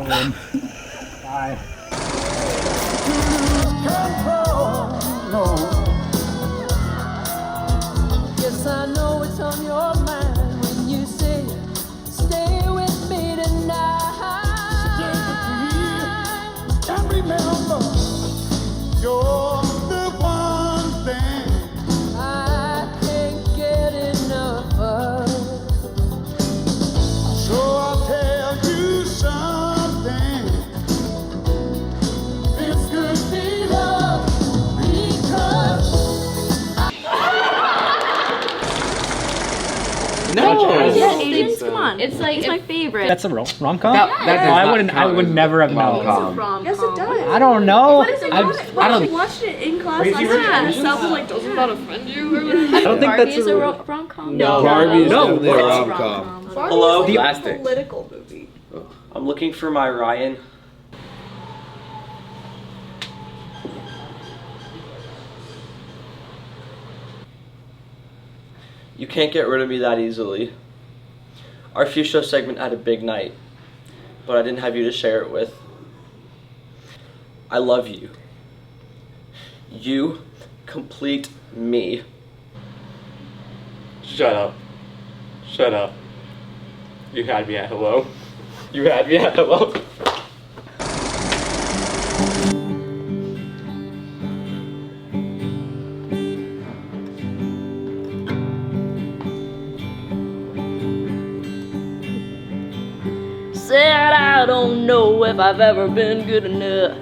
Bye. Yes, I know it's on your mind when you say, stay with me tonight. Stay with me and remember, you're the one thing I can't get enough of. So I'll tell you something. This could be love because No, Yeah, Asians, come on. It's like, it's my favorite. That's a rom-com? I would never have known. rom-com. Yes, it does. I don't know. What is it about it? I don't. We watched it in class Crazy last Rich time. Asians? Yourself like, doesn't that offend you? Or whatever? I don't think Barbie that's is a rom-com. No, Barbie is No. definitely a It's rom-com. Hello? Barbie is like a Plastic. political movie. I'm looking for my Ryan. You can't get rid of me that easily. Our future segment had a big night, but I didn't have you to share it with. I love you. You complete me. Shut up. Shut up. You had me at hello. You had me at hello. Said I don't know if I've ever been good enough.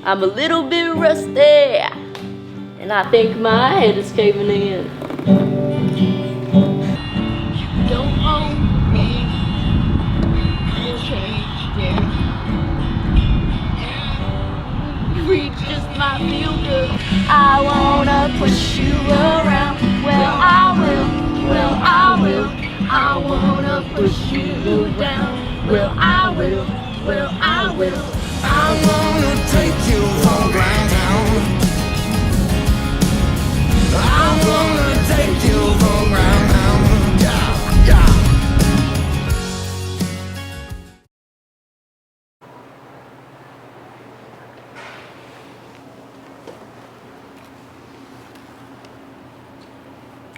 I'm a little bit rusty, and I think my head is caving in. You don't own me. We just might feel good. I wanna push you around. Well, I will. Well, I will. I wanna push you down. Well, I will. Well, I will. I wanna take you for granted. I wanna take you for granted. Yeah, yeah.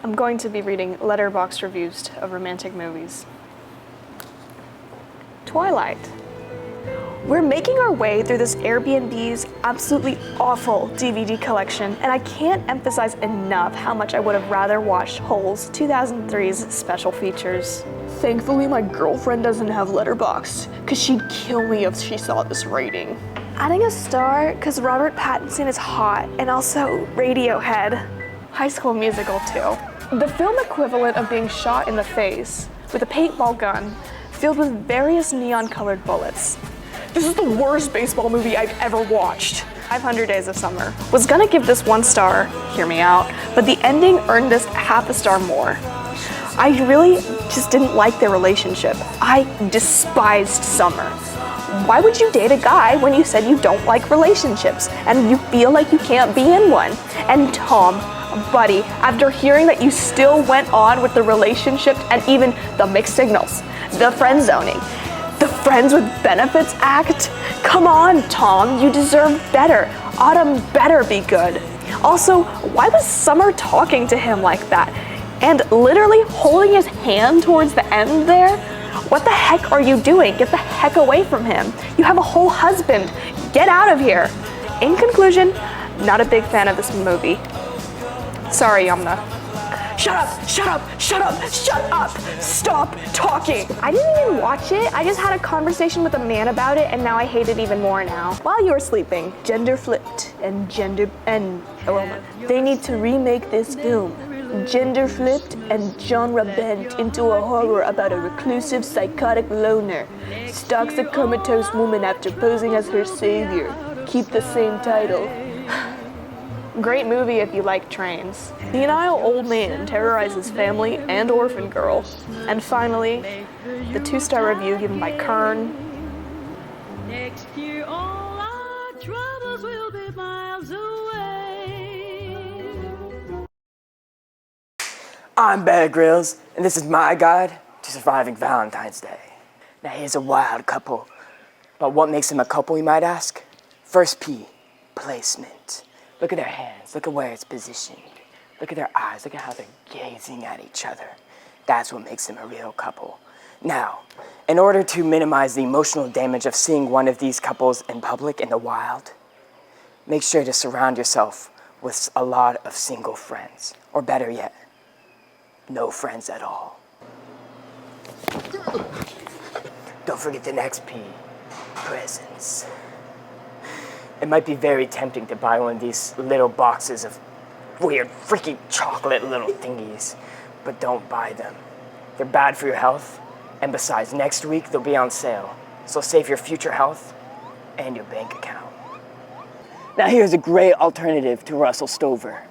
I'm going to be reading Letterboxd reviews of romantic movies. Twilight. We're making our way through this Airbnb's absolutely awful DVD collection, and I can't emphasize enough how much I would have rather watched Hull's 2003's special features. Thankfully, my girlfriend doesn't have Letterboxd, because she'd kill me if she saw this rating. Adding a star, because Robert Pattinson is hot, and also Radiohead. High School Musical, too. The film equivalent of being shot in the face with a paintball gun filled with various neon-colored bullets. This is the worst baseball movie I've ever watched. 500 Days of Summer. Was gonna give this 1 star, hear me out, but the ending earned this half a star more. I really just didn't like their relationship. I despised Summer. Why would you date a guy when you said you don't like relationships and you feel like you can't be in one? And Tom, buddy, after hearing that you still went on with the relationship and even the mixed signals, the friend zoning, the Friends with Benefits Act? Come on, Tom, you deserve better. Autumn better be good. Also, why was Summer talking to him like that? And literally holding his hand towards the end there? What the heck are you doing? Get the heck away from him. You have a whole husband. Get out of here. In conclusion, not a big fan of this movie. Sorry, Yamna. Shut up, shut up, shut up, shut up! Stop talking! I didn't even watch it. I just had a conversation with a man about it, and now I hate it even more now. While you were sleeping, gender flipped and they need to remake this film. Gender flipped and genre bent into a horror about a reclusive, psychotic loner stalks a comatose woman after posing as her savior. Keep the same title. Great movie if you like trains. Senile old man terrorizes family and orphan girl. And finally, the 2-star review given by Kern. Next year all our troubles will be miles away. I'm Bear Grylls, and this is my guide to surviving Valentine's Day. Now here's a wild couple But what makes them a couple, you might ask? First P, placement. Look at their hands, look at where it's positioned. Look at their eyes, look at how they're gazing at each other. That's what makes them a real couple. Now, in order to minimize the emotional damage of seeing one of these couples in public in the wild, make sure to surround yourself with a lot of single friends. Or better yet, no friends at all. Don't forget the next P, presents. It might be very tempting to buy one of these little boxes of weird, freaky chocolate little thingies, but don't buy them. They're bad for your health, and besides, next week they'll be on sale. So save your future health and your bank account. Now here's a great alternative to Russell Stover.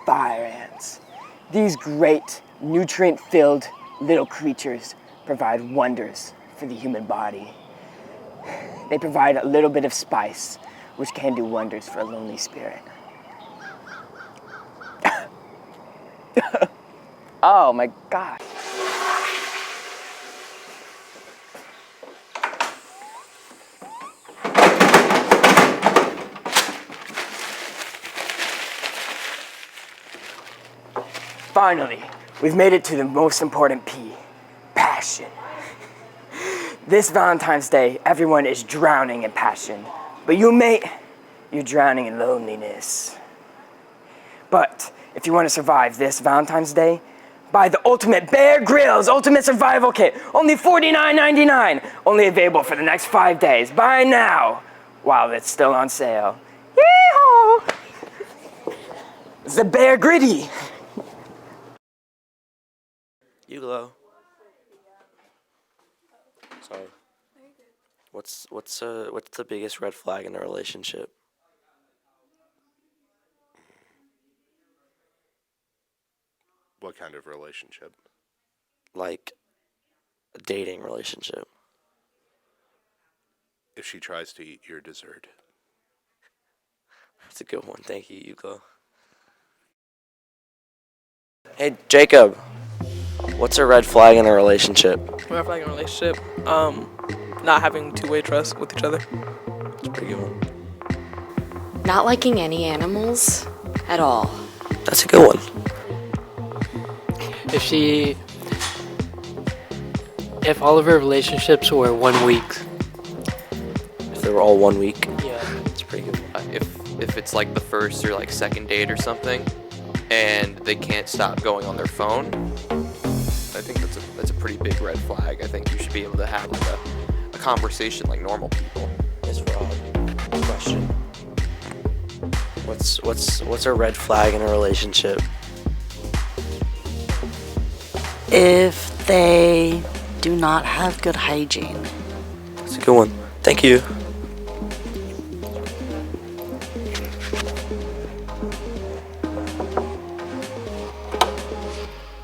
Fire ants. These great, nutrient-filled little creatures provide wonders for the human body. They provide a little bit of spice, which can do wonders for a lonely spirit. Oh my God. Finally, we've made it to the most important P, passion. This Valentine's Day, everyone is drowning in passion. But you, mate, you're drowning in loneliness. But if you want to survive this Valentine's Day, buy the ultimate Bear Grylls Ultimate Survival Kit. Only $49.99. Only available for the next 5 days. Buy now while it's still on sale. Yee-haw! The Bear Gritty. Uglo. Sorry. What's the biggest red flag in a relationship? What kind of relationship? Like a dating relationship. If she tries to eat your dessert. That's a good one. Thank you, Uglo. Hey, Jacob. What's a red flag in a relationship? Red flag in a relationship, not having two-way trust with each other. That's a pretty good one. Not liking any animals at all. That's a good one. If all of her relationships were 1 week. If they were all 1 week. Yeah. That's pretty good. If it's like the first or like second date or something, and they can't stop going on their phone, I think that's a pretty big red flag. I think you should be able to have like a conversation like normal people. Miss Rob, question. What's a red flag in a relationship? If they do not have good hygiene. That's a good one. Thank you.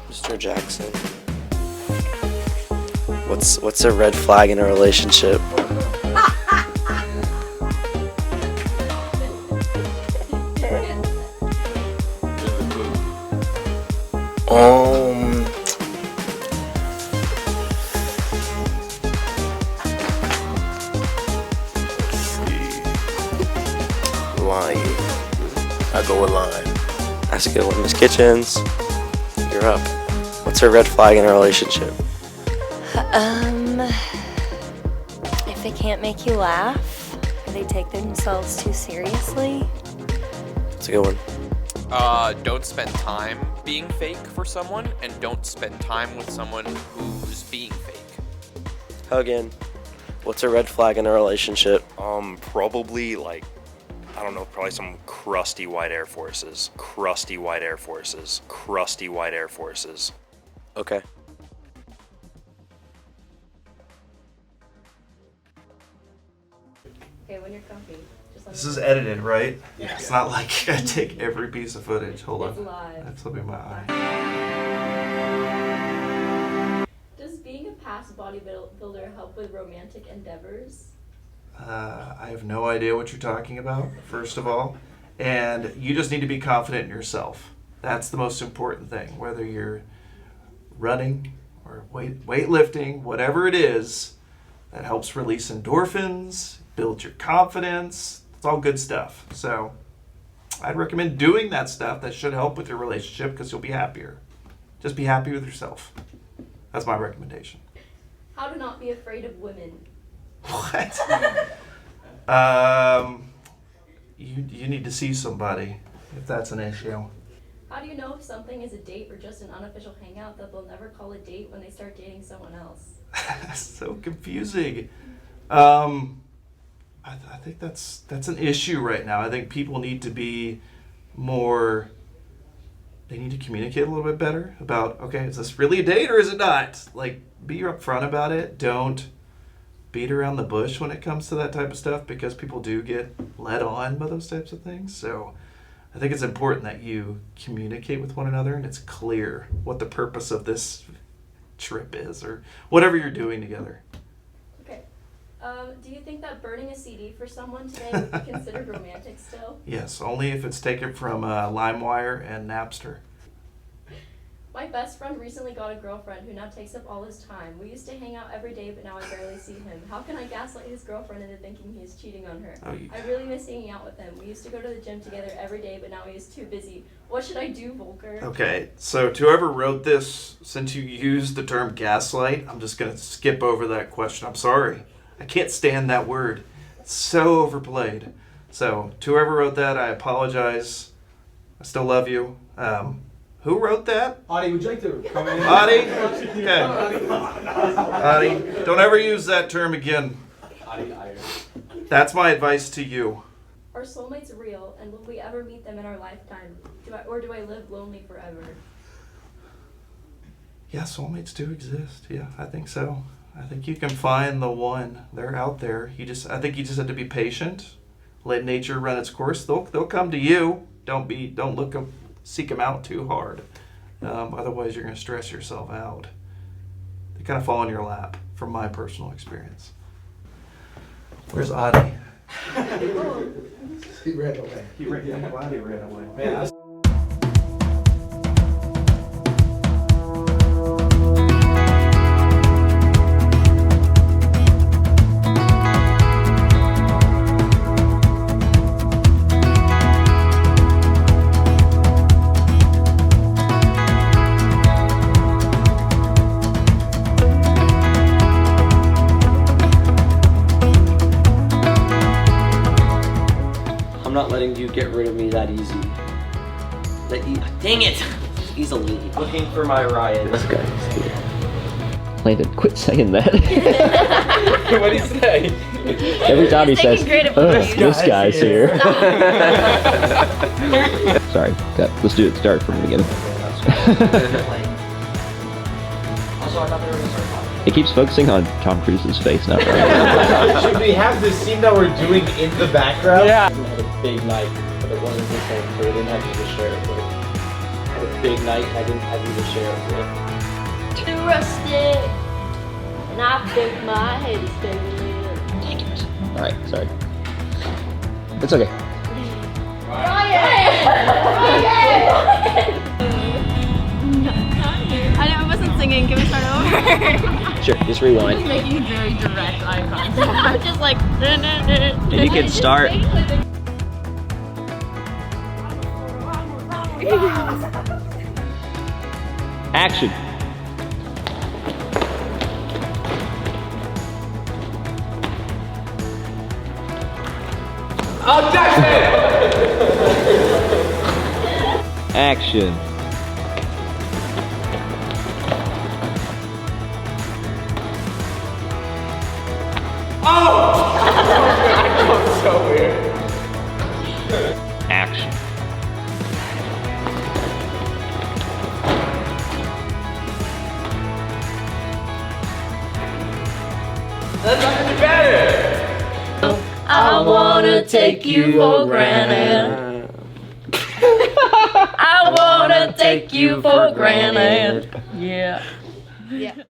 Mr. Jackson. What's a red flag in a relationship? Lying. I go with lying. That's a good one. Miss Kitchens, you're up. What's a red flag in a relationship? If they can't make you laugh, or they take themselves too seriously. That's a good one. Don't spend time being fake for someone, and don't spend time with someone who's being fake. Huggin. What's a red flag in a relationship? Probably like, I don't know, probably some crusty white Air Forces. Crusty white Air Forces. Crusty white Air Forces. Okay. Okay, when you're comfy. Just let This me is know. edited, right? Yeah. It's not like I take every piece of footage. Hold It's on. live. I'm flipping my eye. Does being a past bodybuilder help with romantic endeavors? I have no idea what you're talking about, first of all. And you just need to be confident in yourself. That's the most important thing. Whether you're running or weightlifting, whatever it is, That helps release endorphins, build your confidence. It's all good stuff. So I'd recommend doing that stuff. That should help with your relationship because you'll be happier. Just be happy with yourself. That's my recommendation. How to not be afraid of women. What? You need to see somebody if that's an issue. How do you know if something is a date or just an unofficial hangout that they'll never call a date when they start dating someone else? So confusing. I think that's an issue right now. I think people need to be more. They need to communicate a little bit better about, okay, is this really a date or is it not? Like, be upfront about it. Don't beat around the bush when it comes to that type of stuff because people do get led on by those types of things. So I think it's important that you communicate with one another and it's clear what the purpose of this trip is or whatever you're doing together. Okay. Do you think that burning a CD for someone today would be considered romantic still? Yes, only if it's taken from LimeWire and Napster. My best friend recently got a girlfriend who now takes up all his time. We used to hang out every day, but now I barely see him. How can I gaslight his girlfriend into thinking he's cheating on her? I really miss hanging out with him. We used to go to the gym together every day, but now he is too busy. What should I do, Voelker? Okay, so to whoever wrote this, since you used the term gaslight, I'm just going to skip over that question. I'm sorry. I can't stand that word. It's so overplayed. So to whoever wrote that, I apologize. I still love you. Who wrote that? Adi, would you like to come in? Adi? Okay. Adi, don't ever use that term again. That's my advice to you. Are soulmates real, and will we ever meet them in our lifetime? Do I live lonely forever? Yeah, soulmates do exist. Yeah, I think so. I think you can find the one. They're out there. I think you just have to be patient. Let nature run its course. They'll come to you. Don't seek them out too hard. Otherwise, you're going to stress yourself out. They kind of fall in your lap, from my personal experience. Where's Adi? He ran away. I'm glad he ran away. Man, I'm not letting you get rid of me that easy. Dang it! Easily. Looking for my Ryan. This guy. Landon, quit saying that. What did he say? Every time he says, this guy's here. Sorry, let's do it. Start from the beginning. It keeps focusing on Tom Cruise's face, not Ryan. Should we have this scene that we're doing in the background? Yeah. We had a big night, but it wasn't the same, so we didn't have you to share it with. I had a big night, I didn't have you to share it with. Too rusty, and I think my head is spinning. Dang it. Alright, sorry. It's okay. I wasn't singing. Can we start over? Sure, just rewind. I'm making very direct eye contact. I'm just like. And you can start. Action. Objection! Action. Oh! That so weird. Action. That's not any better. I wanna take you for granted. I wanna take you for granted. Yeah. Yeah.